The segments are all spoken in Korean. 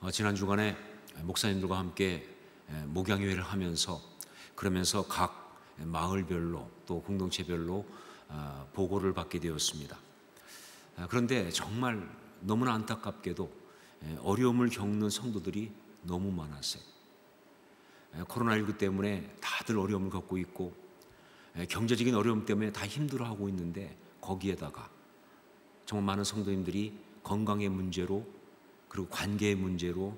지난 주간에 목사님들과 함께 목양회를 하면서 그러면서 각 마을별로 또 공동체별로 보고를 받게 되었습니다. 그런데 정말 너무나 안타깝게도 어려움을 겪는 성도들이 너무 많았어요. 코로나19 때문에 다들 어려움을 겪고 있고 경제적인 어려움 때문에 다 힘들어하고 있는데 거기에다가 정말 많은 성도님들이 건강의 문제로 그리고 관계의 문제로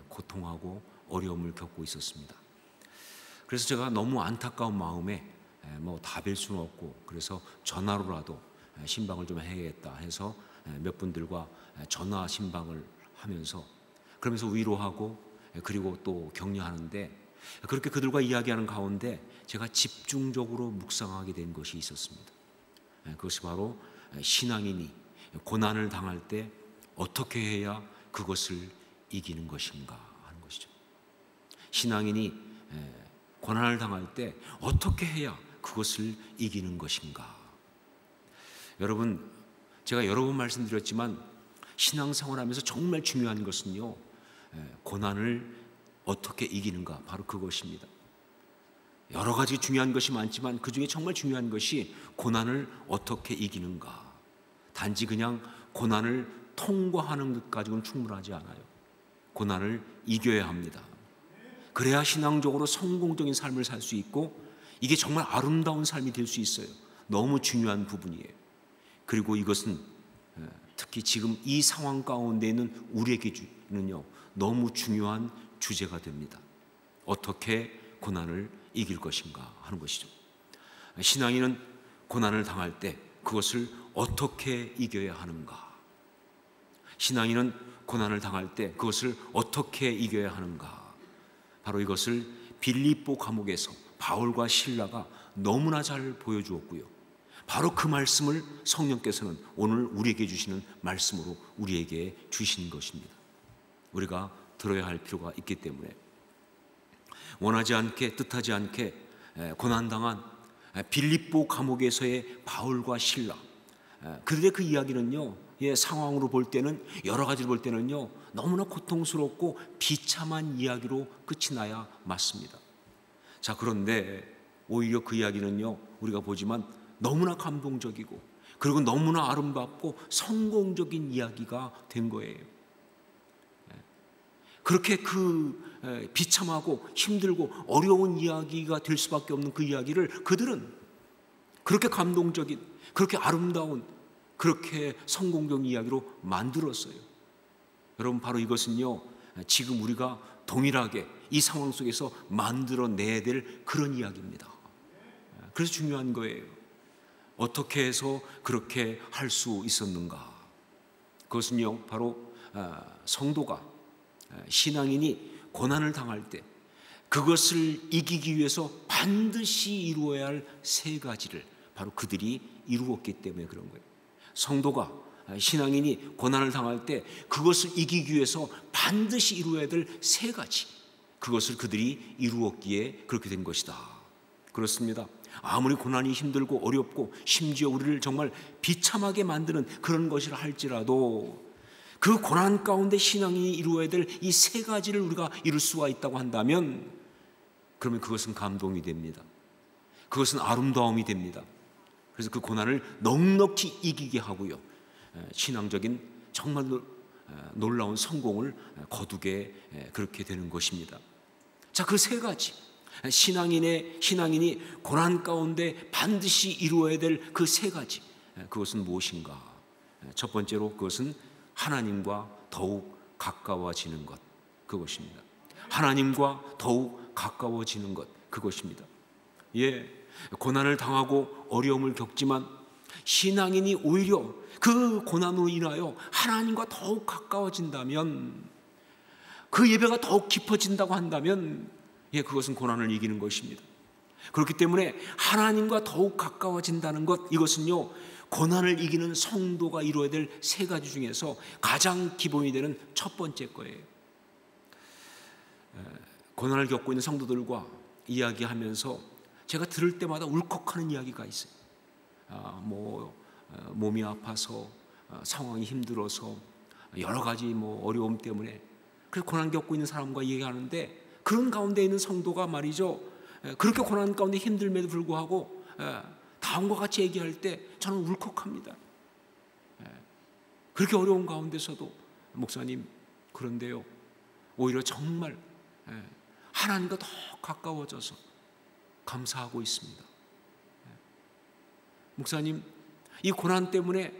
고통하고 어려움을 겪고 있었습니다. 그래서 제가 너무 안타까운 마음에 다 뵐 수는 없고 그래서 전화로라도 신방을 좀 해야겠다 해서 몇 분들과 전화 신방을 하면서 그러면서 위로하고 그리고 또 격려하는데 그렇게 그들과 이야기하는 가운데 제가 집중적으로 묵상하게 된 것이 있었습니다. 그것이 바로 신앙인이 고난을 당할 때 어떻게 해야 그것을 이기는 것인가 하는 것이죠. 신앙인이 고난을 당할 때 어떻게 해야 그것을 이기는 것인가. 여러분, 제가 여러 번 말씀드렸지만 신앙생활하면서 정말 중요한 것은요, 고난을 어떻게 이기는가, 바로 그것입니다. 여러 가지 중요한 것이 많지만 그 중에 정말 중요한 것이 고난을 어떻게 이기는가. 단지 그냥 고난을 통과하는 것 가지고는 충분하지 않아요. 고난을 이겨야 합니다. 그래야 신앙적으로 성공적인 삶을 살 수 있고 이게 정말 아름다운 삶이 될 수 있어요. 너무 중요한 부분이에요. 그리고 이것은 특히 지금 이 상황 가운데 있는 우리에게는요 너무 중요한 주제가 됩니다. 어떻게 고난을 이길 것인가 하는 것이죠. 신앙인은 고난을 당할 때 그것을 어떻게 이겨야 하는가. 신앙인은 고난을 당할 때 그것을 어떻게 이겨야 하는가. 바로 이것을 빌립보 감옥에서 바울과 실라가 너무나 잘 보여주었고요. 바로 그 말씀을 성령께서는 오늘 우리에게 주시는 말씀으로 우리에게 주신 것입니다. 우리가 들어야 할 필요가 있기 때문에 원하지 않게 뜻하지 않게 고난당한 빌립보 감옥에서의 바울과 실라, 그들의 그 이야기는요 상황으로 볼 때는 여러 가지로 볼 때는요 너무나 고통스럽고 비참한 이야기로 끝이 나야 맞습니다. 자, 그런데 오히려 그 이야기는요 우리가 보지만 너무나 감동적이고 그리고 너무나 아름답고 성공적인 이야기가 된 거예요. 그렇게 그 비참하고 힘들고 어려운 이야기가 될 수밖에 없는 그 이야기를 그들은 그렇게 감동적인, 그렇게 아름다운, 그렇게 성공적인 이야기로 만들었어요. 여러분, 바로 이것은요 지금 우리가 동일하게 이 상황 속에서 만들어내야 될 그런 이야기입니다. 그래서 중요한 거예요. 어떻게 해서 그렇게 할 수 있었는가. 그것은요 바로 성도가, 신앙인이 고난을 당할 때 그것을 이기기 위해서 반드시 이루어야 할 세 가지를 바로 그들이 이루었기 때문에 그런 거예요. 성도가, 신앙인이 고난을 당할 때 그것을 이기기 위해서 반드시 이루어야 될 세 가지, 그것을 그들이 이루었기에 그렇게 된 것이다. 그렇습니다. 아무리 고난이 힘들고 어렵고 심지어 우리를 정말 비참하게 만드는 그런 것이라 할지라도 그 고난 가운데 신앙이 이루어야 될 이 세 가지를 우리가 이룰 수가 있다고 한다면 그러면 그것은 감동이 됩니다. 그것은 아름다움이 됩니다. 그래서 그 고난을 넉넉히 이기게 하고요 신앙적인 정말 놀라운 성공을 거두게 그렇게 되는 것입니다. 자, 그 세 가지, 신앙인이 고난 가운데 반드시 이루어야 될 그 세 가지, 그것은 무엇인가? 첫 번째로 그것은 하나님과 더욱 가까워지는 것, 그것입니다. 하나님과 더욱 가까워지는 것, 그것입니다. 고난을 당하고 어려움을 겪지만 신앙인이 오히려 그 고난으로 인하여 하나님과 더욱 가까워진다면, 그 예배가 더욱 깊어진다고 한다면 그것은 고난을 이기는 것입니다. 그렇기 때문에 하나님과 더욱 가까워진다는 것, 이것은요 고난을 이기는 성도가 이루어야 될 세 가지 중에서 가장 기본이 되는 첫 번째 거예요. 고난을 겪고 있는 성도들과 이야기하면서 제가 들을 때마다 울컥하는 이야기가 있어요. 몸이 아파서, 상황이 힘들어서, 여러 가지 어려움 때문에. 그래서 고난 겪고 있는 사람과 얘기하는데 그런 가운데 있는 성도가 말이죠, 그렇게 고난 가운데 힘들면에도 불구하고 다음과 같이 얘기할 때 저는 울컥합니다. 그렇게 어려운 가운데서도 목사님, 그런데요 오히려 정말 하나님과 더 가까워져서 감사하고 있습니다. 목사님, 이 고난 때문에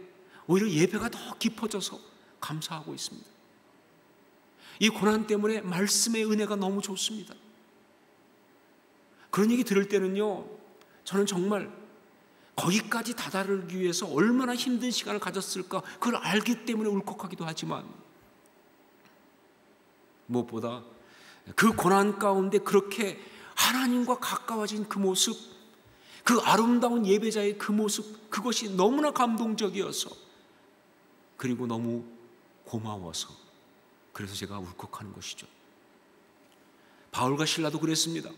오히려 예배가 더 깊어져서 감사하고 있습니다. 이 고난 때문에 말씀의 은혜가 너무 좋습니다. 그런 얘기 들을 때는요, 저는 정말 거기까지 다다르기 위해서 얼마나 힘든 시간을 가졌을까, 그걸 알기 때문에 울컥하기도 하지만 무엇보다 그 고난 가운데 그렇게 하나님과 가까워진 그 모습, 그 아름다운 예배자의 그 모습, 그것이 너무나 감동적이어서, 그리고 너무 고마워서, 그래서 제가 울컥하는 것이죠. 바울과 실라도 그랬습니다.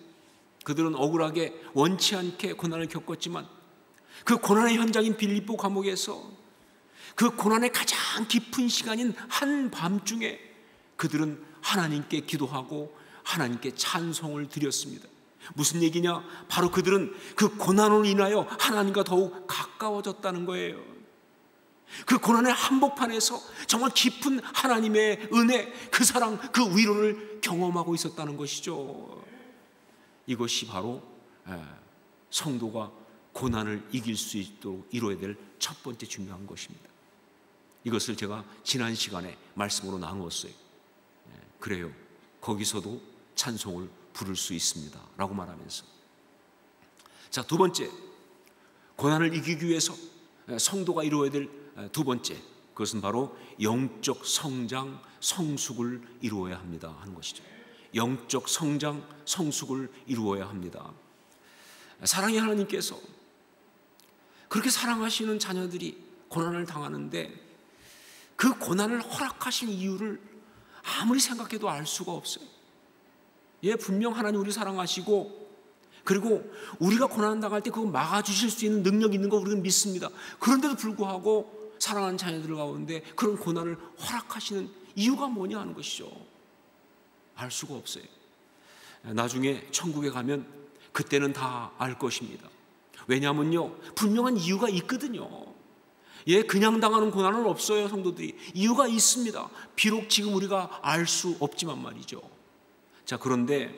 그들은 억울하게 원치 않게 고난을 겪었지만 그 고난의 현장인 빌립보 감옥에서 그 고난의 가장 깊은 시간인 한밤중에 그들은 하나님께 기도하고 하나님께 찬송을 드렸습니다. 무슨 얘기냐? 바로 그들은 그 고난으로 인하여 하나님과 더욱 가까워졌다는 거예요. 그 고난의 한복판에서 정말 깊은 하나님의 은혜, 그 사랑, 그 위로를 경험하고 있었다는 것이죠. 이것이 바로 성도가 고난을 이길 수 있도록 이루어야 될 첫 번째 중요한 것입니다. 이것을 제가 지난 시간에 말씀으로 나누었어요. 그래요, 거기서도 찬송을 부를 수 있습니다 라고 말하면서, 자, 두 번째, 고난을 이기기 위해서 성도가 이루어야 될 두 번째, 그것은 바로 영적 성장, 성숙을 이루어야 합니다 하는 것이죠. 영적 성장, 성숙을 이루어야 합니다. 사랑의 하나님께서 그렇게 사랑하시는 자녀들이 고난을 당하는데 그 고난을 허락하신 이유를 아무리 생각해도 알 수가 없어요. 분명 하나님 우리 사랑하시고, 그리고 우리가 고난 당할 때 그거 막아주실 수 있는 능력이 있는 거 우리는 믿습니다. 그런데도 불구하고 사랑하는 자녀들 가운데 그런 고난을 허락하시는 이유가 뭐냐 하는 것이죠. 알 수가 없어요. 나중에 천국에 가면 그때는 다 알 것입니다. 왜냐하면요, 분명한 이유가 있거든요. 그냥 당하는 고난은 없어요. 성도들이 이유가 있습니다. 비록 지금 우리가 알 수 없지만 말이죠. 자, 그런데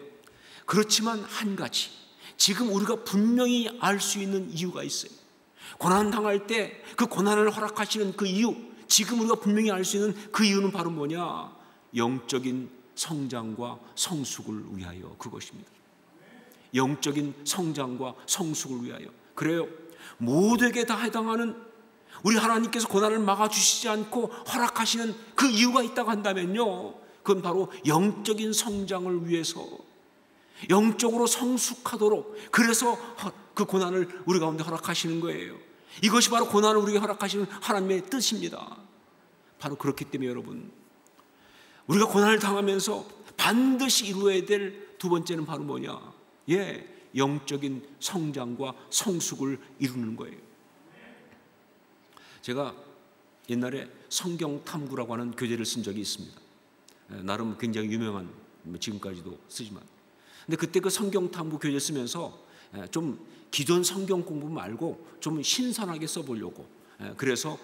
그렇지만 한 가지, 지금 우리가 분명히 알 수 있는 이유가 있어요. 고난 당할 때 그 고난을 허락하시는 그 이유, 지금 우리가 분명히 알 수 있는 그 이유는 바로 뭐냐? 영적인 성장과 성숙을 위하여, 그것입니다. 영적인 성장과 성숙을 위하여. 그래요, 모두에게 다 해당하는, 우리 하나님께서 고난을 막아주시지 않고 허락하시는 그 이유가 있다고 한다면요, 그건 바로 영적인 성장을 위해서, 영적으로 성숙하도록, 그래서 그 고난을 우리 가운데 허락하시는 거예요. 이것이 바로 고난을 우리에게 허락하시는 하나님의 뜻입니다. 바로 그렇기 때문에 여러분, 우리가 고난을 당하면서 반드시 이루어야 될 두 번째는 바로 뭐냐? 영적인 성장과 성숙을 이루는 거예요. 제가 옛날에 성경 탐구라고 하는 교재를 쓴 적이 있습니다. 나름 굉장히 유명한, 지금까지도 쓰지만, 근데 그때 그 성경 탐구 교재 쓰면서 좀 기존 성경 공부 말고 좀 신선하게 써보려고, 그래서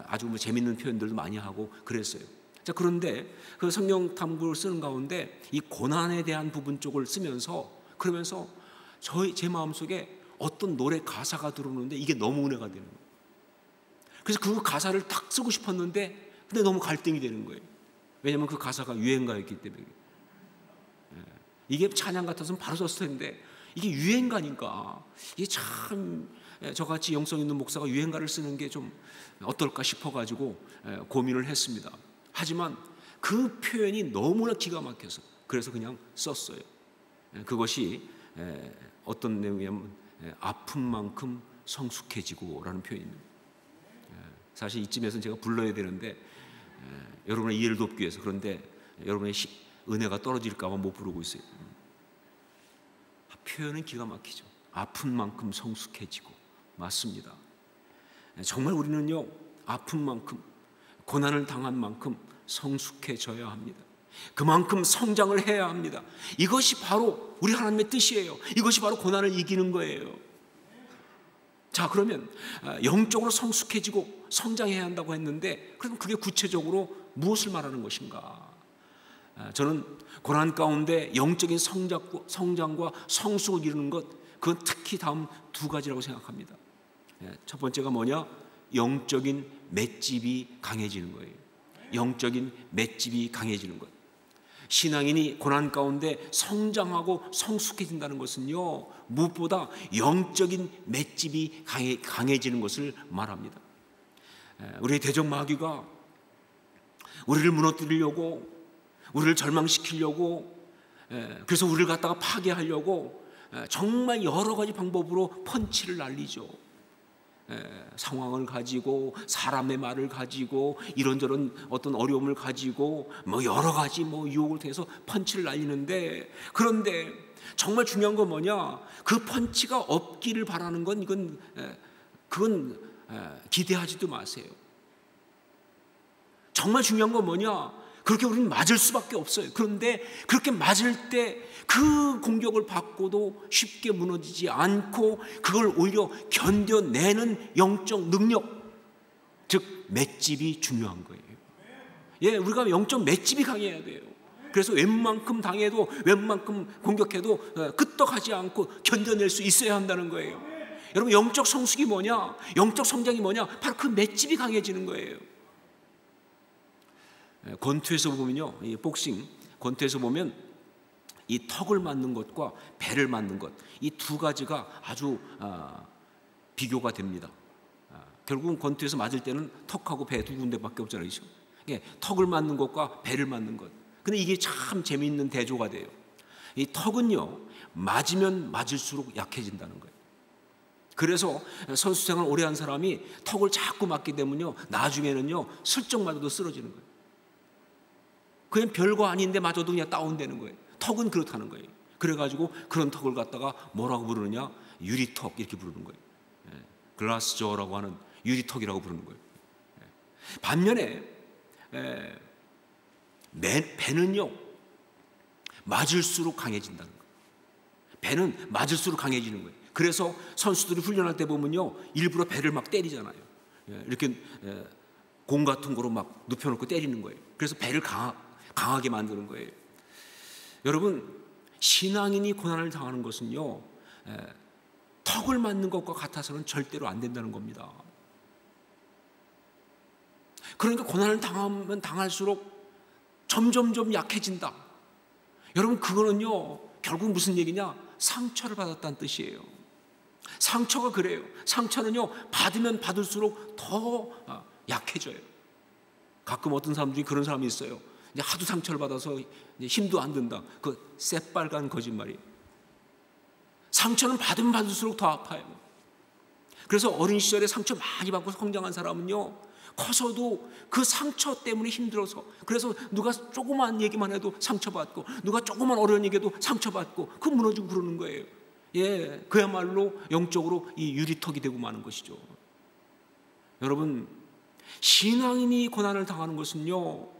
아주 재밌는 표현들도 많이 하고 그랬어요. 자, 그런데 그 성경 탐구를 쓰는 가운데 이 고난에 대한 부분 쪽을 쓰면서, 그러면서 제 마음속에 어떤 노래 가사가 들어오는데 이게 너무 은혜가 되는 거예요. 그래서 그 가사를 딱 쓰고 싶었는데 근데 너무 갈등이 되는 거예요. 왜냐하면 그 가사가 유행가였기 때문에. 이게 찬양 같았으면 바로 썼을 텐데 이게 유행가니까, 이게 참 저같이 영성 있는 목사가 유행가를 쓰는 게 좀 어떨까 싶어가지고 고민을 했습니다. 하지만 그 표현이 너무나 기가 막혀서 그래서 그냥 썼어요. 그것이 어떤 내용이냐면 아픈 만큼 성숙해지고 라는 표현입니다. 사실 이쯤에서는 제가 불러야 되는데 여러분의 이해를 돕기 위해서, 그런데 여러분의 은혜가 떨어질까 봐 못 부르고 있어요. 표현은 기가 막히죠. 아픈 만큼 성숙해지고. 맞습니다. 정말 우리는요, 아픈 만큼, 고난을 당한 만큼 성숙해져야 합니다. 그만큼 성장을 해야 합니다. 이것이 바로 우리 하나님의 뜻이에요. 이것이 바로 고난을 이기는 거예요. 자, 그러면 영적으로 성숙해지고 성장해야 한다고 했는데, 그럼 그게 구체적으로 무엇을 말하는 것인가? 저는 고난 가운데 영적인 성장과 성숙을 이루는 것, 그건 특히 다음 두 가지라고 생각합니다. 첫 번째가 뭐냐? 영적인 맷집이 강해지는 거예요. 영적인 맷집이 강해지는 것. 신앙인이 고난 가운데 성장하고 성숙해진다는 것은요, 무엇보다 영적인 맷집이 강해지는 것을 말합니다. 우리 대적마귀가 우리를 무너뜨리려고, 우리를 절망시키려고, 그래서 우리를 갖다가 파괴하려고 정말 여러 가지 방법으로 펀치를 날리죠. 상황을 가지고, 사람의 말을 가지고, 이런저런 어떤 어려움을 가지고, 여러 가지 유혹을 통해서 펀치를 날리는데, 그런데 정말 중요한 건 뭐냐? 그 펀치가 없기를 바라는 건 그건 기대하지도 마세요. 정말 중요한 건 뭐냐? 그렇게 우리는 맞을 수밖에 없어요. 그런데 그렇게 맞을 때 그 공격을 받고도 쉽게 무너지지 않고 그걸 오히려 견뎌내는 영적 능력, 즉 맷집이 중요한 거예요. 우리가 영적 맷집이 강해야 돼요. 그래서 웬만큼 당해도, 웬만큼 공격해도 끄떡하지 않고 견뎌낼 수 있어야 한다는 거예요. 여러분, 영적 성숙이 뭐냐? 영적 성장이 뭐냐? 바로 그 맷집이 강해지는 거예요. 권투에서 보면요, 이 복싱 권투에서 보면 이 턱을 맞는 것과 배를 맞는 것, 이 두 가지가 아주 비교가 됩니다. 결국은 권투에서 맞을 때는 턱하고 배 두 군데밖에 없잖아요. 턱을 맞는 것과 배를 맞는 것. 근데 이게 참 재미있는 대조가 돼요. 이 턱은요, 맞으면 맞을수록 약해진다는 거예요. 그래서 선수 생활 오래 한 사람이 턱을 자꾸 맞게 되면요, 나중에는요 슬쩍 맞아도 쓰러지는 거예요. 그냥 별거 아닌데 맞아도 그냥 다운되는 거예요. 턱은 그렇다는 거예요. 그래가지고 그런 턱을 갖다가 뭐라고 부르느냐? 유리턱 이렇게 부르는 거예요. 글라스 저라고 하는 유리턱이라고 부르는 거예요. 반면에 배는요, 맞을수록 강해진다는 거예요. 배는 맞을수록 강해지는 거예요. 그래서 선수들이 훈련할 때 보면요, 일부러 배를 막 때리잖아요. 이렇게 공 같은 거로 막 눕혀놓고 때리는 거예요. 그래서 배를 강하게 만드는 거예요. 여러분, 신앙인이 고난을 당하는 것은요, 턱을 맞는 것과 같아서는 절대로 안 된다는 겁니다. 그러니까 고난을 당하면 당할수록 점점점 약해진다. 여러분, 그거는요 결국 무슨 얘기냐? 상처를 받았다는 뜻이에요. 상처가 그래요. 상처는요 받으면 받을수록 더 약해져요. 가끔 어떤 사람 중에 그런 사람이 있어요. 이제 하도 상처를 받아서 이제 힘도 안 든다. 그 새빨간 거짓말이에요. 상처는 받으면 받을수록 더 아파요. 그래서 어린 시절에 상처 많이 받고 성장한 사람은요, 커서도 그 상처 때문에 힘들어서, 그래서 누가 조그만 얘기만 해도 상처받고, 누가 조그만 어려운 얘기해도 상처받고, 그 무너지고 그러는 거예요. 그야말로 영적으로 이 유리턱이 되고 마는 것이죠. 여러분, 신앙인이 고난을 당하는 것은요,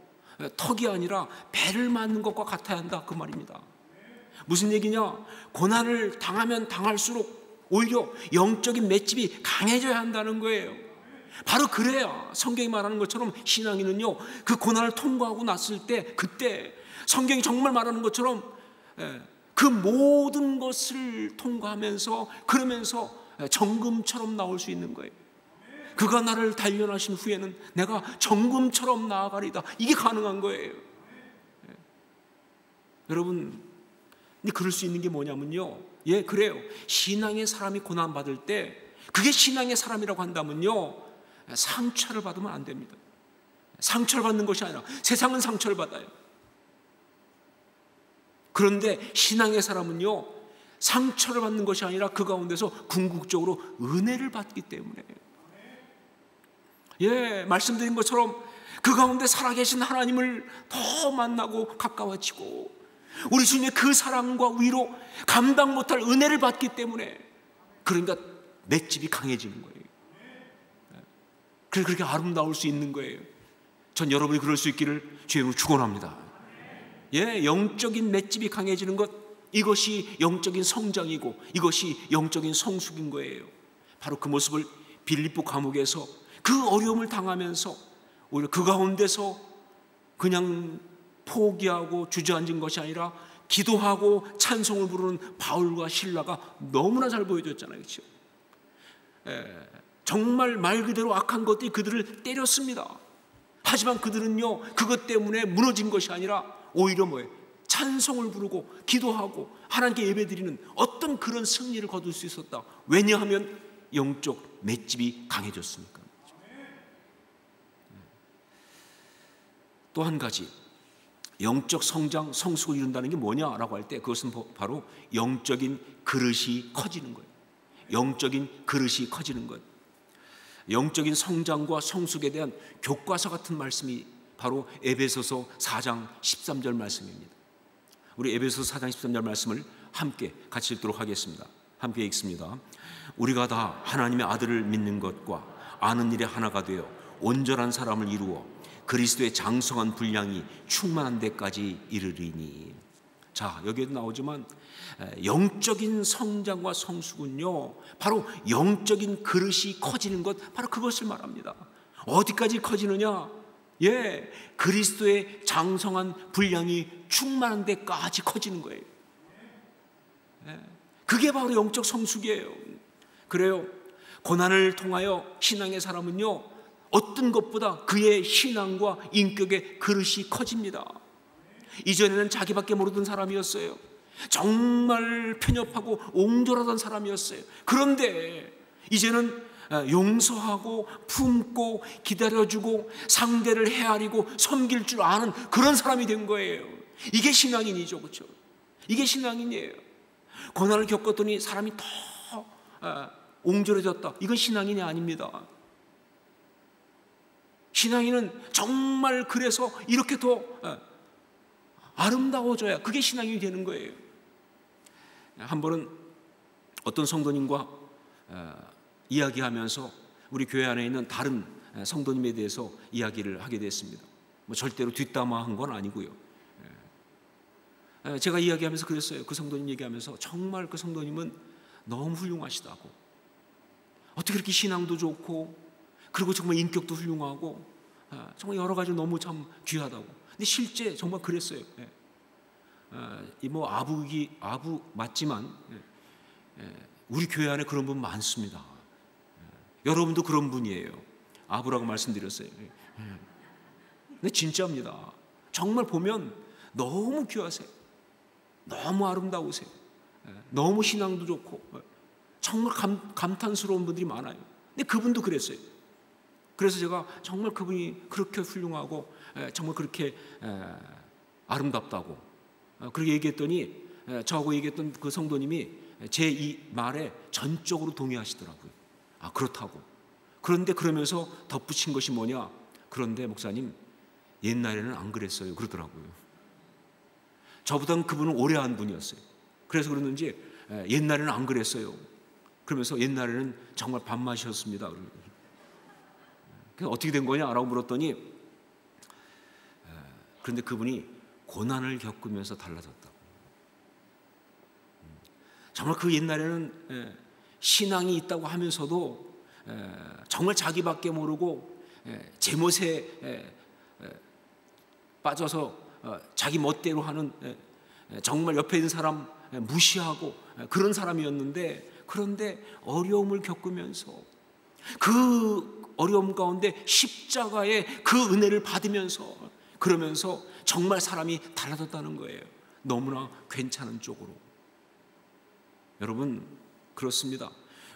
턱이 아니라 배를 맞는 것과 같아야 한다, 그 말입니다. 무슨 얘기냐? 고난을 당하면 당할수록 오히려 영적인 맷집이 강해져야 한다는 거예요. 바로 그래야 성경이 말하는 것처럼 신앙인은요, 그 고난을 통과하고 났을 때, 그때 성경이 정말 말하는 것처럼 그 모든 것을 통과하면서, 그러면서 정금처럼 나올 수 있는 거예요. 그가 나를 단련하신 후에는 내가 정금처럼 나아가리다. 이게 가능한 거예요. 여러분, 그럴 수 있는 게 뭐냐면요, 그래요. 신앙의 사람이 고난받을 때, 그게 신앙의 사람이라고 한다면요, 상처를 받으면 안 됩니다. 상처를 받는 것이 아니라, 세상은 상처를 받아요. 그런데 신앙의 사람은요, 상처를 받는 것이 아니라 그 가운데서 궁극적으로 은혜를 받기 때문에, 말씀드린 것처럼 그 가운데 살아계신 하나님을 더 만나고 가까워지고, 우리 주님의 그 사랑과 위로 감당 못할 은혜를 받기 때문에, 그러니까 맷집이 강해지는 거예요. 그래서 그렇게 아름다울 수 있는 거예요. 전 여러분이 그럴 수 있기를 주의 이름으로 축원합니다. 영적인 맷집이 강해지는 것, 이것이 영적인 성장이고 이것이 영적인 성숙인 거예요. 바로 그 모습을 빌립보 감옥에서 그 어려움을 당하면서 오히려 그 가운데서 그냥 포기하고 주저앉은 것이 아니라 기도하고 찬송을 부르는 바울과 실라가 너무나 잘 보여줬잖아요. 그렇죠? 정말 말 그대로 악한 것들이 그들을 때렸습니다. 하지만 그들은요, 그것 때문에 무너진 것이 아니라 오히려 찬송을 부르고 기도하고 하나님께 예배드리는 어떤 그런 승리를 거둘 수 있었다. 왜냐하면 영적 맷집이 강해졌으니까. 또 한 가지, 영적 성장, 성숙을 이룬다는 게 뭐냐라고 할 때 그것은 바로 영적인 그릇이 커지는 거예요. 영적인 그릇이 커지는 것. 영적인 성장과 성숙에 대한 교과서 같은 말씀이 바로 에베소서 4장 13절 말씀입니다. 우리 에베소서 4장 13절 말씀을 함께 같이 읽도록 하겠습니다. 함께 읽습니다. 우리가 다 하나님의 아들을 믿는 것과 아는 일에 하나가 되어 온전한 사람을 이루어 그리스도의 장성한 분량이 충만한 데까지 이르리니. 자, 여기에도 나오지만 영적인 성장과 성숙은요, 바로 영적인 그릇이 커지는 것, 바로 그것을 말합니다. 어디까지 커지느냐? 그리스도의 장성한 분량이 충만한 데까지 커지는 거예요. 그게 바로 영적 성숙이에요. 그래요, 고난을 통하여 신앙의 사람은요, 어떤 것보다 그의 신앙과 인격의 그릇이 커집니다. 이전에는 자기밖에 모르던 사람이었어요. 정말 편협하고 옹졸하던 사람이었어요. 그런데 이제는 용서하고 품고 기다려주고 상대를 헤아리고 섬길 줄 아는 그런 사람이 된 거예요. 이게 신앙인이죠. 그렇죠? 이게 신앙인이에요. 고난을 겪었더니 사람이 더 옹졸해졌다. 이건 신앙인이 아닙니다. 신앙인은 정말 그래서 이렇게 더 아름다워져야 그게 신앙이 되는 거예요. 한 번은 어떤 성도님과 이야기하면서 우리 교회 안에 있는 다른 성도님에 대해서 이야기를 하게 됐습니다. 절대로 뒷담화한 건 아니고요. 제가 이야기하면서 그랬어요. 그 성도님 얘기하면서 정말 그 성도님은 너무 훌륭하시다고, 어떻게 그렇게 신앙도 좋고 그리고 정말 인격도 훌륭하고 정말 여러 가지 너무 참 귀하다고. 근데 실제 정말 그랬어요. 아부 맞지만 우리 교회 안에 그런 분 많습니다. 여러분도 그런 분이에요. 아부라고 말씀드렸어요. 근데 진짜입니다. 정말 보면 너무 귀하세요. 너무 아름다우세요. 너무 신앙도 좋고 정말 감탄스러운 분들이 많아요. 근데 그분도 그랬어요. 그래서 제가 정말 그분이 그렇게 훌륭하고 정말 그렇게 아름답다고 그렇게 얘기했더니 저하고 얘기했던 그 성도님이 제 이 말에 전적으로 동의하시더라고요. 아, 그렇다고. 그런데 그러면서 덧붙인 것이 뭐냐? 그런데 목사님, 옛날에는 안 그랬어요. 그러더라고요. 저보다는 그분은 오래 한 분이었어요. 그래서 그러는지 옛날에는 안 그랬어요. 그러면서 옛날에는 정말 밥맛이었습니다. 어떻게 된 거냐라고 물었더니 그런데 그분이 고난을 겪으면서 달라졌다고. 정말 그 옛날에는 신앙이 있다고 하면서도 정말 자기밖에 모르고 제멋에 빠져서 자기 멋대로 하는 정말 옆에 있는 사람 무시하고 그런 사람이었는데, 그런데 어려움을 겪으면서 그 어려움 가운데 십자가의 그 은혜를 받으면서 그러면서 정말 사람이 달라졌다는 거예요. 너무나 괜찮은 쪽으로. 여러분, 그렇습니다.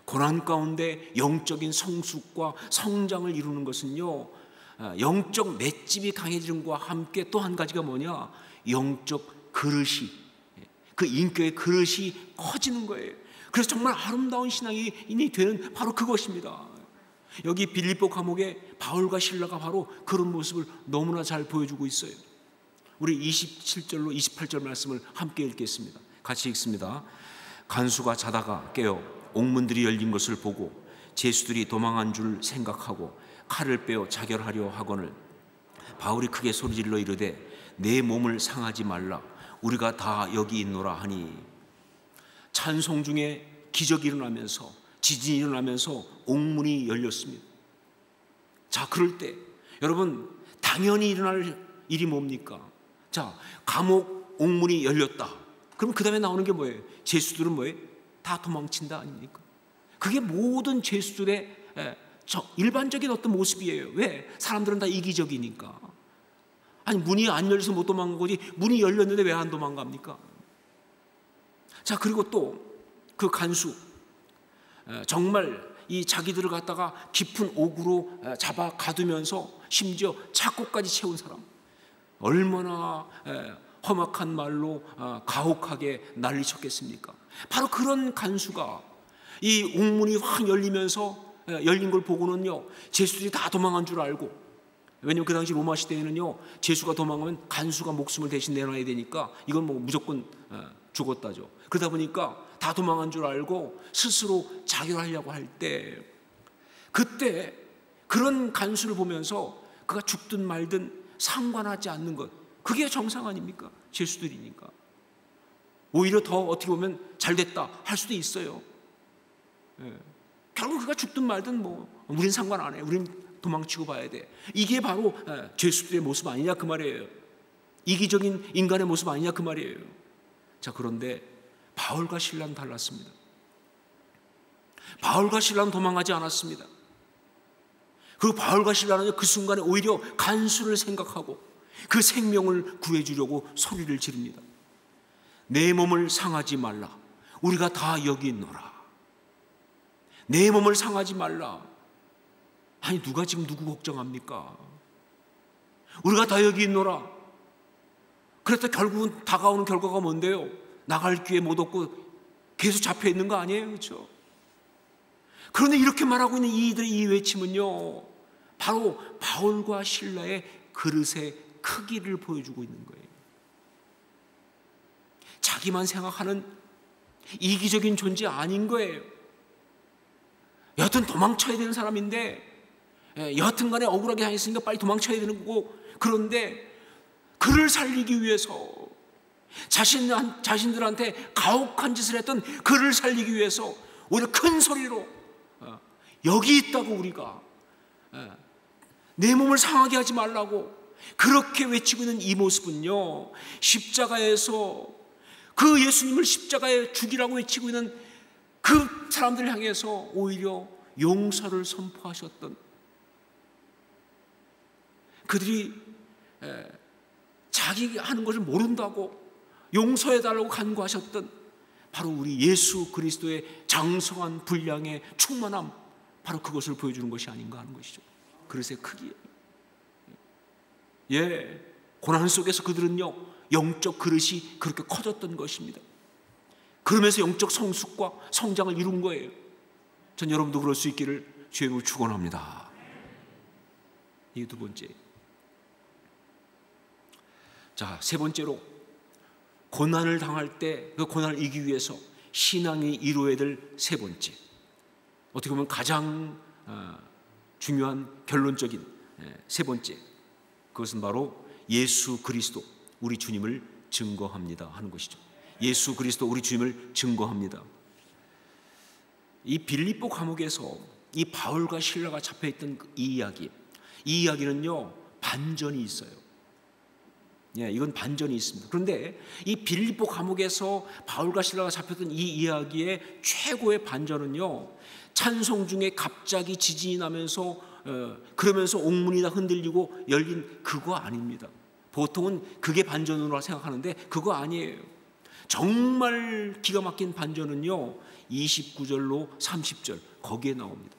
고난 가운데 영적인 성숙과 성장을 이루는 것은요, 영적 맷집이 강해지는과 함께 또 한 가지가 뭐냐? 영적 그릇이, 그 인격의 그릇이 커지는 거예요. 그래서 정말 아름다운 신앙인이 되는 바로 그것입니다. 여기 빌립보 감옥에 바울과 실라가 바로 그런 모습을 너무나 잘 보여주고 있어요. 우리 27절로 28절 말씀을 함께 읽겠습니다. 같이 읽습니다. 간수가 자다가 깨어 옥문들이 열린 것을 보고 제수들이 도망한 줄 생각하고 칼을 빼어 자결하려 하거늘 바울이 크게 소리질러 이르되 내 몸을 상하지 말라. 우리가 다 여기 있노라 하니. 찬송 중에 기적이 일어나면서, 지진이 일어나면서 옥문이 열렸습니다. 자, 그럴 때 여러분, 당연히 일어날 일이 뭡니까? 자, 감옥 옥문이 열렸다. 그럼 그 다음에 나오는 게 뭐예요? 죄수들은 뭐예요? 다 도망친다 아닙니까? 그게 모든 죄수들의 일반적인 어떤 모습이에요. 왜? 사람들은 다 이기적이니까. 아니, 문이 안 열려서 못 도망간 거지, 문이 열렸는데 왜 안 도망갑니까? 자, 그리고 또 그 간수, 정말 이 자기들을 갖다가 깊은 옥으로 잡아 가두면서 심지어 착고까지 채운 사람, 얼마나 험악한 말로 가혹하게 난리쳤겠습니까? 바로 그런 간수가 이 옥문이 확 열리면서 열린 걸 보고는요, 죄수들이 다 도망한 줄 알고, 왜냐하면 그 당시 로마 시대에는요, 죄수가 도망가면 간수가 목숨을 대신 내놔야 되니까 이건 뭐 무조건 죽었다죠. 그러다 보니까 다 도망한 줄 알고 스스로 자결하려고 할 때, 그때 그런 간수를 보면서 그가 죽든 말든 상관하지 않는 것, 그게 정상 아닙니까? 죄수들이니까. 오히려 더 어떻게 보면 잘됐다 할 수도 있어요. 결국 그가 죽든 말든 뭐 우린 상관 안 해, 우린 도망치고 봐야 돼. 이게 바로 죄수들의 모습 아니냐 그 말이에요. 이기적인 인간의 모습 아니냐 그 말이에요. 자, 그런데 바울과 실라는 달랐습니다. 바울과 실라는 도망하지 않았습니다. 그 바울과 실라는 그 순간에 오히려 간수를 생각하고 그 생명을 구해주려고 소리를 지릅니다. 내 몸을 상하지 말라. 우리가 다 여기 있노라. 내 몸을 상하지 말라. 아니, 누가 지금 누구 걱정합니까? 우리가 다 여기 있노라. 그래서 결국은 다가오는 결과가 뭔데요? 나갈 기회 못 얻고 계속 잡혀 있는 거 아니에요? 그렇죠? 그런데 이렇게 말하고 있는 이들의 이 외침은요, 바로 바울과 실라의 그릇의 크기를 보여주고 있는 거예요. 자기만 생각하는 이기적인 존재 아닌 거예요. 여하튼 도망쳐야 되는 사람인데, 여하튼 간에 억울하게 당했으니까 빨리 도망쳐야 되는 거고, 그런데 그를 살리기 위해서, 자신들한테 가혹한 짓을 했던 그를 살리기 위해서 오히려 큰 소리로 여기 있다고, 우리가 내 몸을 상하게 하지 말라고 그렇게 외치고 있는 이 모습은요, 십자가에서 그 예수님을 십자가에 죽이라고 외치고 있는 그 사람들을 향해서 오히려 용서를 선포하셨던, 그들이 자기 하는 것을 모른다고 용서해달라고 간구하셨던 바로 우리 예수 그리스도의 장성한 분량의 충만함, 바로 그것을 보여주는 것이 아닌가 하는 것이죠. 그릇의 크기예요. 고난 속에서 그들은요, 영적 그릇이 그렇게 커졌던 것입니다. 그러면서 영적 성숙과 성장을 이룬 거예요. 전 여러분도 그럴 수 있기를 주님으로 축원합니다. 이 두 번째. 자, 세 번째로, 고난을 당할 때 그 고난을 이기기 위해서 신앙이 이루어야 될 세 번째, 어떻게 보면 가장 중요한 결론적인 세 번째, 그것은 바로 예수 그리스도 우리 주님을 증거합니다 하는 것이죠. 예수 그리스도 우리 주님을 증거합니다. 이 빌립보 감옥에서 이 바울과 실라가 잡혀있던 이 이야기는요, 반전이 있어요. 이건 반전이 있습니다. 그런데 이 빌립보 감옥에서 바울과 실라가 잡혔던 이 이야기의 최고의 반전은요, 찬송 중에 갑자기 지진이 나면서 그러면서 옥문이 다 흔들리고 열린 그거 아닙니다. 보통은 그게 반전으로 생각하는데 그거 아니에요. 정말 기가 막힌 반전은요, 29절로 30절 거기에 나옵니다.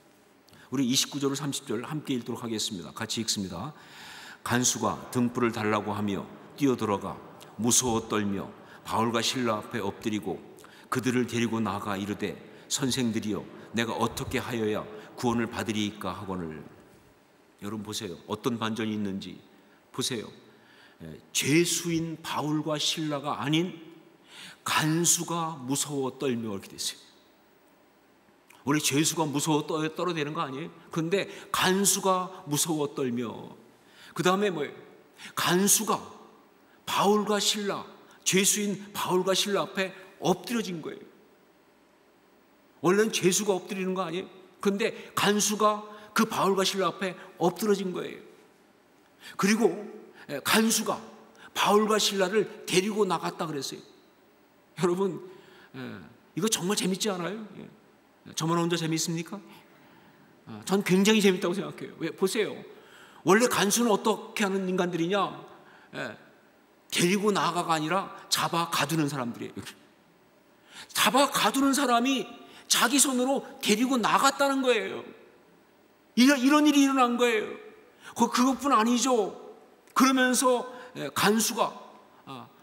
우리 29절로 30절 함께 읽도록 하겠습니다. 같이 읽습니다. 간수가 등불을 달라고 하며 뛰어들어가 무서워 떨며 바울과 실라 앞에 엎드리고 그들을 데리고 나가 이르되, 선생들이여, 내가 어떻게 하여야 구원을 받으리이까 하거늘. 여러분 보세요. 어떤 반전이 있는지 보세요. 죄수인 바울과 실라가 아닌 간수가 무서워 떨며 이렇게 됐어요. 원래 죄수가 무서워 떨어대는 거 아니에요? 그런데 간수가 무서워 떨며, 그 다음에 뭐예요? 간수가 바울과 실라, 죄수인 바울과 실라 앞에 엎드려진 거예요. 원래는 죄수가 엎드리는 거 아니에요? 그런데 간수가 그 바울과 실라 앞에 엎드려진 거예요. 그리고 간수가 바울과 실라를 데리고 나갔다 그랬어요. 여러분, 이거 정말 재밌지 않아요? 저만 혼자 재밌습니까? 전 굉장히 재밌다고 생각해요. 왜? 보세요. 원래 간수는 어떻게 하는 인간들이냐? 데리고 나가가 아니라 잡아 가두는 사람들이에요. 잡아 가두는 사람이 자기 손으로 데리고 나갔다는 거예요. 이런 일이 일어난 거예요. 그것뿐 아니죠. 그러면서 간수가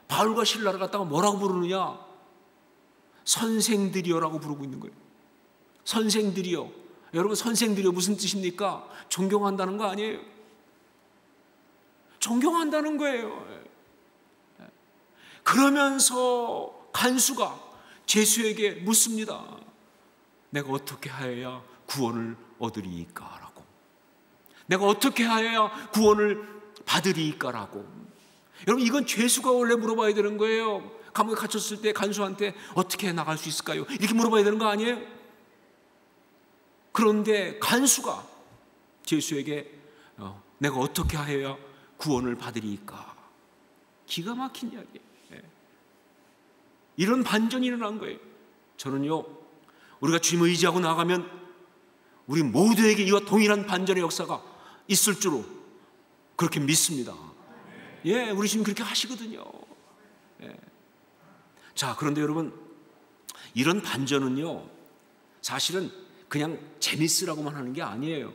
바울과 실라를 갖다가 뭐라고 부르느냐? 선생들이여라고 부르고 있는 거예요. 선생들이여. 여러분, 선생들이여 무슨 뜻입니까? 존경한다는 거 아니에요? 존경한다는 거예요. 그러면서 간수가 죄수에게 묻습니다. 내가 어떻게 하여야 구원을 얻으리이까? 라고. 내가 어떻게 하여야 구원을 받으리이까? 라고. 여러분, 이건 죄수가 원래 물어봐야 되는 거예요. 감옥에 갇혔을 때 간수한테 어떻게 나갈 수 있을까요? 이렇게 물어봐야 되는 거 아니에요? 그런데 간수가 죄수에게 내가 어떻게 하여야 구원을 받으리이까? 기가 막힌 이야기예요. 이런 반전이 일어난 거예요. 저는요, 우리가 주님을 의지하고 나가면 우리 모두에게 이와 동일한 반전의 역사가 있을 줄로 그렇게 믿습니다. 예, 우리 주님 그렇게 하시거든요. 예. 자, 그런데 여러분, 이런 반전은요, 사실은 그냥 재밌으라고만 하는 게 아니에요.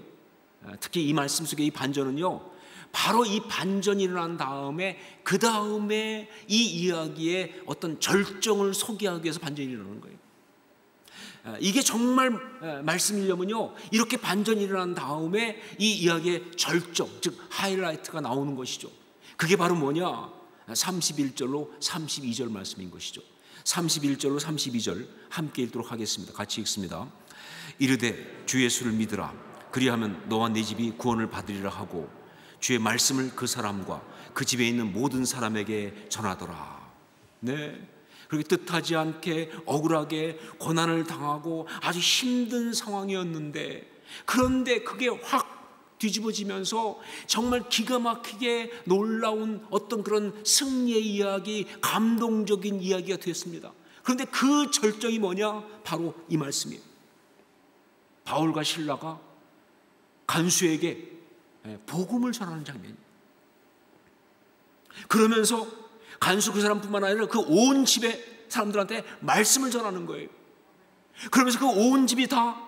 특히 이 말씀 속에 이 반전은요, 바로 이 반전이 일어난 다음에 그 다음에 이 이야기의 어떤 절정을 소개하기 위해서 반전이 일어나는 거예요. 이게 정말 말씀이려면요, 이렇게 반전이 일어난 다음에 이 이야기의 절정, 즉 하이라이트가 나오는 것이죠. 그게 바로 뭐냐? 31절로 32절 말씀인 것이죠. 31절로 32절 함께 읽도록 하겠습니다. 같이 읽습니다. 이르되 주 예수를 믿으라. 그리하면 너와 네 집이 구원을 받으리라 하고 주의 말씀을 그 사람과 그 집에 있는 모든 사람에게 전하더라. 네, 그렇게 뜻하지 않게 억울하게 고난을 당하고 아주 힘든 상황이었는데, 그런데 그게 확 뒤집어지면서 정말 기가 막히게 놀라운 어떤 그런 승리의 이야기, 감동적인 이야기가 되었습니다. 그런데 그 절정이 뭐냐? 바로 이 말씀이에요. 바울과 실라가 간수에게 복음을 전하는 장면이에요. 그러면서 간수 그 사람뿐만 아니라 그 온 집의 사람들한테 말씀을 전하는 거예요. 그러면서 그 온 집이 다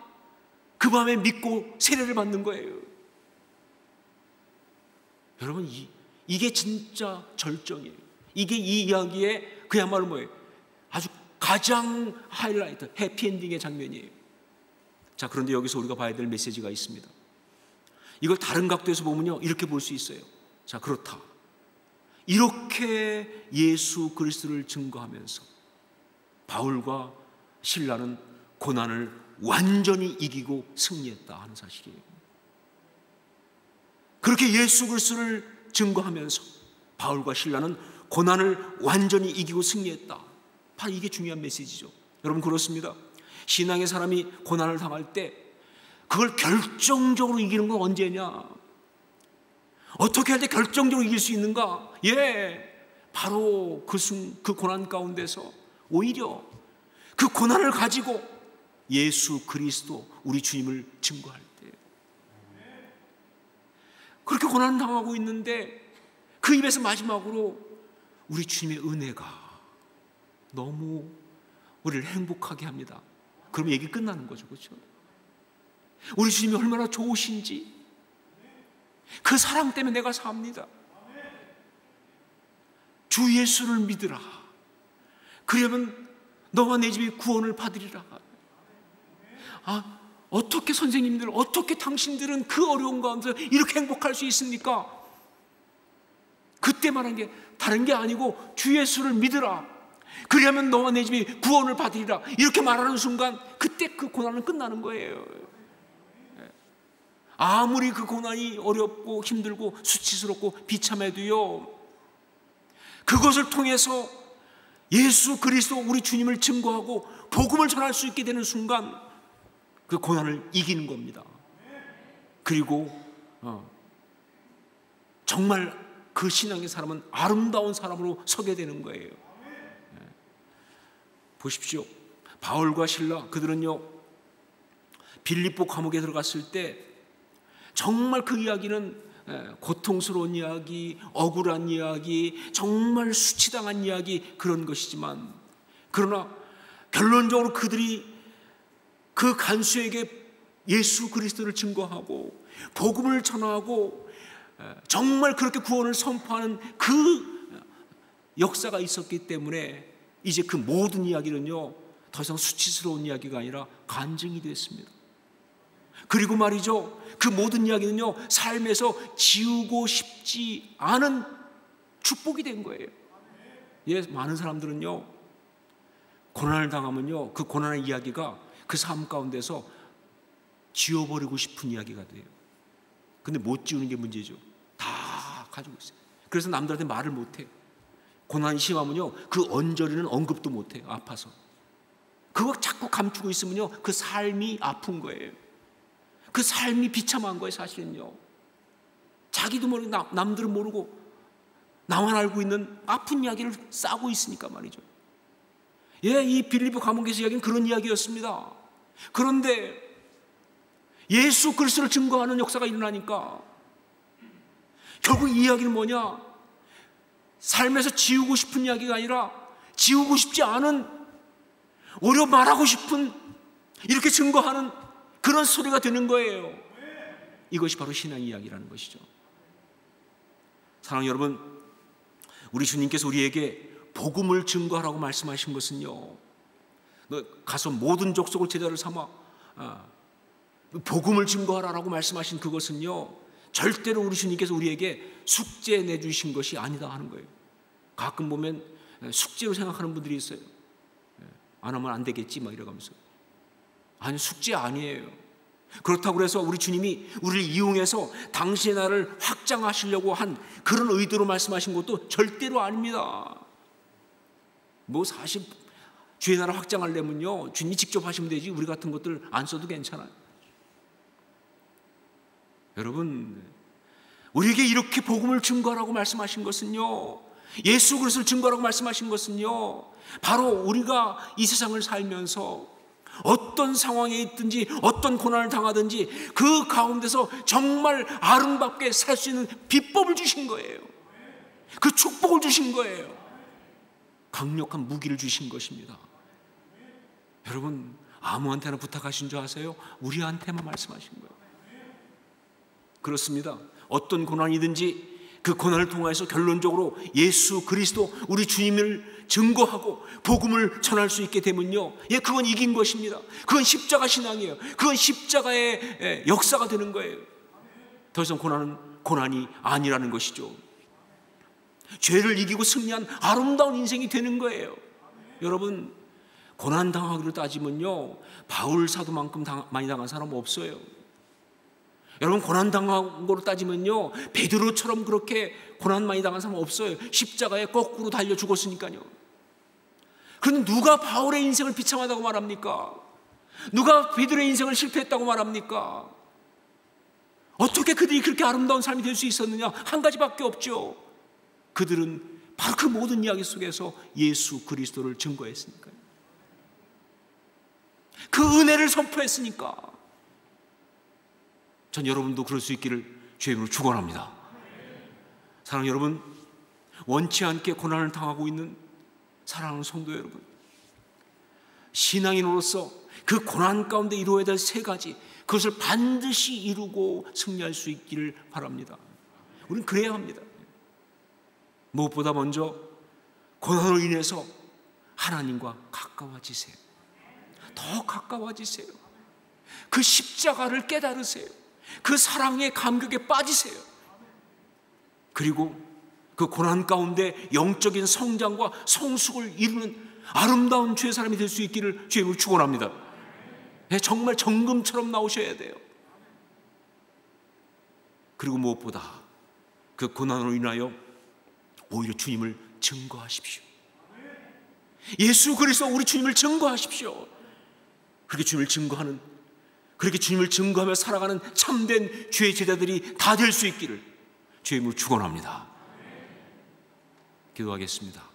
그 밤에 믿고 세례를 받는 거예요. 여러분, 이게 진짜 절정이에요. 이게 이 이야기의 그야말로 뭐예요? 아주 가장 하이라이트, 해피엔딩의 장면이에요. 자, 그런데 여기서 우리가 봐야 될 메시지가 있습니다. 이걸 다른 각도에서 보면요, 이렇게 볼 수 있어요. 자, 그렇다. 이렇게 예수 그리스도를 증거하면서 바울과 실라는 고난을 완전히 이기고 승리했다 하는 사실이에요. 그렇게 예수 그리스도를 증거하면서 바울과 실라는 고난을 완전히 이기고 승리했다. 바로 이게 중요한 메시지죠. 여러분, 그렇습니다. 신앙의 사람이 고난을 당할 때 그걸 결정적으로 이기는 건 언제냐? 어떻게 할 때 결정적으로 이길 수 있는가? 예, 바로 그 고난 가운데서 오히려 그 고난을 가지고 예수 그리스도 우리 주님을 증거할 때, 그렇게 고난 당하고 있는데 그 입에서 마지막으로 우리 주님의 은혜가 너무 우리를 행복하게 합니다. 그럼 얘기 끝나는 거죠, 그렇죠? 우리 주님이 얼마나 좋으신지, 그 사랑 때문에 내가 삽니다. 주 예수를 믿으라. 그러면 너와 내 집이 구원을 받으리라. 어떻게 선생님들, 어떻게 당신들은 그 어려운 가운데 이렇게 행복할 수 있습니까? 그때 말한 게 다른 게 아니고 주 예수를 믿으라. 그러면 너와 내 집이 구원을 받으리라. 이렇게 말하는 순간 그때 그 고난은 끝나는 거예요. 아무리 그 고난이 어렵고 힘들고 수치스럽고 비참해도요, 그것을 통해서 예수 그리스도 우리 주님을 증거하고 복음을 전할 수 있게 되는 순간 그 고난을 이기는 겁니다. 그리고 정말 그 신앙의 사람은 아름다운 사람으로 서게 되는 거예요. 보십시오. 바울과 실라 그들은요 빌립보 감옥에 들어갔을 때 정말 그 이야기는 고통스러운 이야기, 억울한 이야기, 정말 수치당한 이야기, 그런 것이지만, 그러나 결론적으로 그들이 그 간수에게 예수 그리스도를 증거하고 복음을 전하고 정말 그렇게 구원을 선포하는 그 역사가 있었기 때문에 이제 그 모든 이야기는요 더 이상 수치스러운 이야기가 아니라 간증이 됐습니다. 그리고 말이죠, 그 모든 이야기는요 삶에서 지우고 싶지 않은 축복이 된 거예요. 예, 많은 사람들은요 고난을 당하면요 그 고난의 이야기가 그 삶 가운데서 지워버리고 싶은 이야기가 돼요. 근데 못 지우는 게 문제죠. 다 가지고 있어요. 그래서 남들한테 말을 못해요. 고난이 심하면요 그 언저리는 언급도 못해요. 아파서. 그거 자꾸 감추고 있으면요 그 삶이 아픈 거예요. 그 삶이 비참한 거예요. 사실은요 자기도 모르고 남들은 모르고 나만 알고 있는 아픈 이야기를 싸고 있으니까 말이죠. 예, 이 빌립보 감옥에서 이야기는 그런 이야기였습니다. 그런데 예수 그리스도를 증거하는 역사가 일어나니까 결국 이 이야기는 뭐냐, 삶에서 지우고 싶은 이야기가 아니라 지우고 싶지 않은, 오히려 말하고 싶은, 이렇게 증거하는 그런 소리가 되는 거예요. 이것이 바로 신앙 이야기라는 것이죠. 사랑하는 여러분, 우리 주님께서 우리에게 복음을 증거하라고 말씀하신 것은요, 너 가서 모든 족속을 제자를 삼아 복음을 증거하라고 말씀하신 그것은요 절대로 우리 주님께서 우리에게 숙제 내주신 것이 아니다 하는 거예요. 가끔 보면 숙제로 생각하는 분들이 있어요. 안 하면 안 되겠지 막 이러면서. 아니, 숙제 아니에요. 그렇다고 해서 우리 주님이 우리를 이용해서 당신의 나라를 확장하시려고 한 그런 의도로 말씀하신 것도 절대로 아닙니다. 뭐 사실 주의 나라 확장하려면요 주님이 직접 하시면 되지 우리 같은 것들 안 써도 괜찮아요. 여러분, 우리에게 이렇게 복음을 증거하라고 말씀하신 것은요, 예수 그리스도를 증거하라고 말씀하신 것은요, 바로 우리가 이 세상을 살면서 어떤 상황에 있든지 어떤 고난을 당하든지 그 가운데서 정말 아름답게 살 수 있는 비법을 주신 거예요. 그 축복을 주신 거예요. 강력한 무기를 주신 것입니다. 여러분, 아무한테나 부탁하신 줄 아세요? 우리한테만 말씀하신 거예요. 그렇습니다. 어떤 고난이든지 그 고난을 통해서 결론적으로 예수 그리스도 우리 주님을 증거하고 복음을 전할 수 있게 되면요, 예, 그건 이긴 것입니다. 그건 십자가 신앙이에요. 그건 십자가의 역사가 되는 거예요. 더 이상 고난은 고난이 아니라는 것이죠. 죄를 이기고 승리한 아름다운 인생이 되는 거예요. 여러분, 고난 당하기로 따지면요 바울 사도만큼 많이 당한 사람 없어요. 여러분, 고난 당한 거로 따지면요 베드로처럼 그렇게 고난 많이 당한 사람 없어요. 십자가에 거꾸로 달려 죽었으니까요. 그런데 누가 바울의 인생을 비참하다고 말합니까? 누가 베드로의 인생을 실패했다고 말합니까? 어떻게 그들이 그렇게 아름다운 삶이 될 수 있었느냐? 한 가지밖에 없죠. 그들은 바로 그 모든 이야기 속에서 예수 그리스도를 증거했으니까요. 그 은혜를 선포했으니까. 전 여러분도 그럴 수 있기를 주의 이름으로 축원합니다. 사랑하는 여러분, 원치 않게 고난을 당하고 있는 사랑하는 성도 여러분, 신앙인으로서 그 고난 가운데 이루어야 될 세 가지, 그것을 반드시 이루고 승리할 수 있기를 바랍니다. 우리는 그래야 합니다. 무엇보다 먼저 고난으로 인해서 하나님과 가까워지세요. 더 가까워지세요. 그 십자가를 깨달으세요. 그 사랑의 감격에 빠지세요. 그리고 그 고난 가운데 영적인 성장과 성숙을 이루는 아름다운 주의 사람이 될 수 있기를 주님을 축원합니다. 정말 정금처럼 나오셔야 돼요. 그리고 무엇보다 그 고난으로 인하여 오히려 주님을 증거하십시오. 예수 그리스도 우리 주님을 증거하십시오. 그렇게 주님을 증거하며 살아가는 참된 주의 제자들이 다 될 수 있기를 주의 이름으로 축원합니다. 기도하겠습니다.